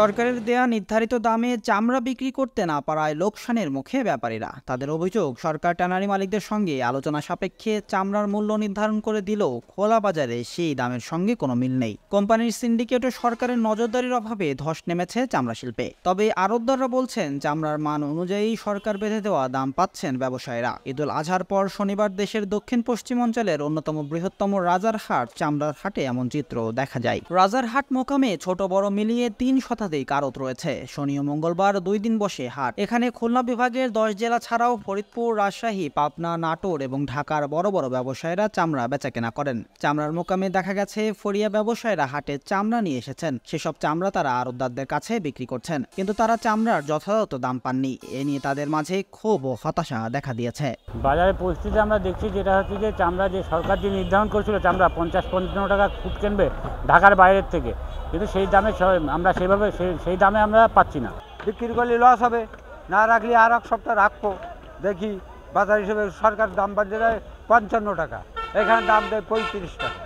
সরকারের দেয়া নির্ধারিত দামে চামড়া বিক্রি করতে না পারায় লোকসানের মুখে ব্যাপারীরা। তাদের অভিযোগ, সরকার ট্যানারি মালিকদের সঙ্গে আলোচনা সাপেক্ষে চামড়ার মূল্য নির্ধারণ করে দিলেও খোলা বাজারে সেই দামের সঙ্গে কোনো মিল নেই। কোম্পানির সিন্ডিকেট ও সরকারের নজরদারির অভাবে ধস নেমেছে চামড়া শিল্পে। তবে আড়তদাররা বলছেন, চামড়ার মান অনুযায়ী সরকার বেঁধে দেওয়া দাম পাচ্ছেন ব্যবসায়ীরা। ঈদুল আজহার পর শনিবার দেশের দক্ষিণ পশ্চিম অঞ্চলের অন্যতম বৃহত্তম রাজারহাট চামড়ার হাটে এমন চিত্র দেখা যায়। রাজারহাট মোকামে ছোট বড় মিলিয়ে 3 শতাধিক আড়ত রয়েছে। শনি ও মঙ্গলবার 2 দিন বসে হাট। এখানে খুলনা বিভাগের 10 জেলা ছাড়াও ফরিদপুর, রাজশাহী, পাবনা, নাটোর এবং ঢাকার বড় বড় ব্যবসায়ীরা চামড়া বেচাকেনা করেন। চামড়ার মোকামে দেখা গেছে ফরিয়া ব্যবসায়ীরা হাটে চামড়া নিয়ে এসেছেন। সেসব চামড়া তারা আড়তদারদের কাছে বিক্রি করছেন, কিন্তু তারা চামড়ার যথাযথ দাম পাননি। এ নিয়ে তাদের মাঝে ক্ষোভ ও হতাশা দেখা দিয়েছে। বাজারে পরিস্থিতি আমরা দেখছি যেটা হচ্ছে যে চামড়া যে সরকার যে নির্ধারণ করেছিল চামড়া 50-55 টাকা ফুট কিনবে ঢাকার বাইরের থেকে, কিন্তু সেই দামে আমরা সেইভাবে সেই দামে আমরা পাচ্ছি না। বিক্রি করলে লস হবে, না রাখলে আর এক সপ্তাহ রাখবো। দেখি বাজার হিসেবে সরকার দাম বাড়িয়ে দেয় 55 টাকা, এখানে দাম দেয় 35 টাকা,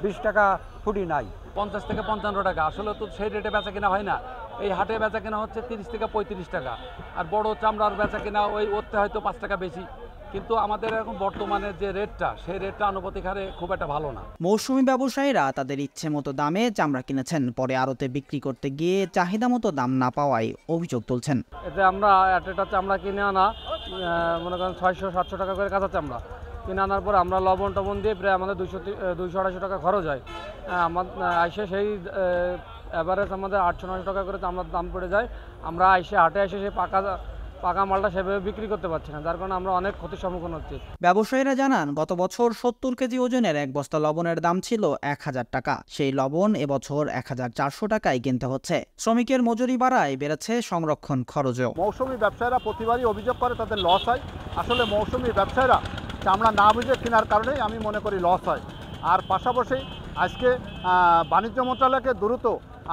20 টাকা ফুটি নাই। 50 থেকে 55 টাকা, আসলে তো সেই রেটে বেচা কেনা হয় না। এই হাটে বেচা কেনা হচ্ছে 30 থেকে 35 টাকা, আর বড় চামড়ার বেচা কেনা ওতে হয়তো 5 টাকা বেশি। কিন্তু আমাদের এখন বর্তমানে যে রেটটা, সেই রেটটা আনুপাতিক হারে খুব একটা ভালো না। মৌসুমী ব্যবসায়ীরা তাদের ইচ্ছে মতো দামে চামড়া কিনেছেন, পরে আড়তে বিক্রি করতে গিয়ে চাহিদা মতো দাম না পাওয়ায় অভিযোগ তুলছেন। এতে আমরা একটা চামড়া কিনে আনা মনে করেন 600-700 টাকা করে কাঁচা চামড়া কিনে আনার পর আমরা লবণ টবণ দিয়ে প্রায় আমাদের 200-250 টাকা খরচ হয়। আমাদের আইসে সেই অ্যাভারেজ আমাদের 800-900 টাকা করে চামড়ার দাম পড়ে যায়। আমরা হাটে এসে সেই পাকা মালটা সেভাবে বিক্রি করতে পারছি না, যার কারণে আমরা অনেক ক্ষতির সম্মুখীন হচ্ছি। ব্যবসায়ীরা জানান, গত বছর 70 কেজি ওজনের এক বস্তা লবণের দাম ছিল 1000 টাকা। সেই লবণ এবছর 1400 টাকায় কিনতে হচ্ছে। শ্রমিকের মজুরি বাড়ায় বেড়েছে সংরক্ষণ খরচও। মৌসুমী ব্যবসায়ীরা প্রতিবারই অভিযোগ করে তাদের লস হয়। আসলে মৌসুমী ব্যবসায়ীরা চামড়া না বুঝে কেনার কারণেই আমি মনে করি লস হয়। আর পাশাপাশি আজকে বাণিজ্য মন্ত্রণালয়কে দ্রুত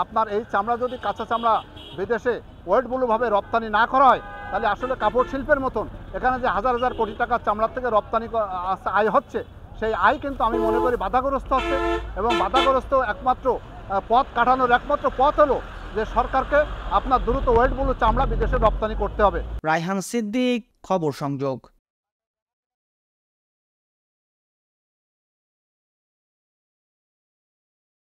আপনার এই চামড়া যদি কাঁচা চামড়া বিদেশে ওয়েটবুলভাবে রপ্তানি না করা হয়, তাহলে আসলে কাপড় শিল্পের মতন এখানে যে হাজার হাজার কোটি টাকার চামড়ার থেকে রপ্তানি আয় হচ্ছে, সেই আয় কিন্তু আমি মনে করি বাধাগ্রস্ত হচ্ছে। এবং বাধাগ্রস্ত একমাত্র পথ কাটানোর একমাত্র পথ হলো যে সরকারকে আপনার দ্রুত ওয়েটবুল চামড়া বিদেশে রপ্তানি করতে হবে। রায়হান সিদ্দিক, খবর সংযোগ।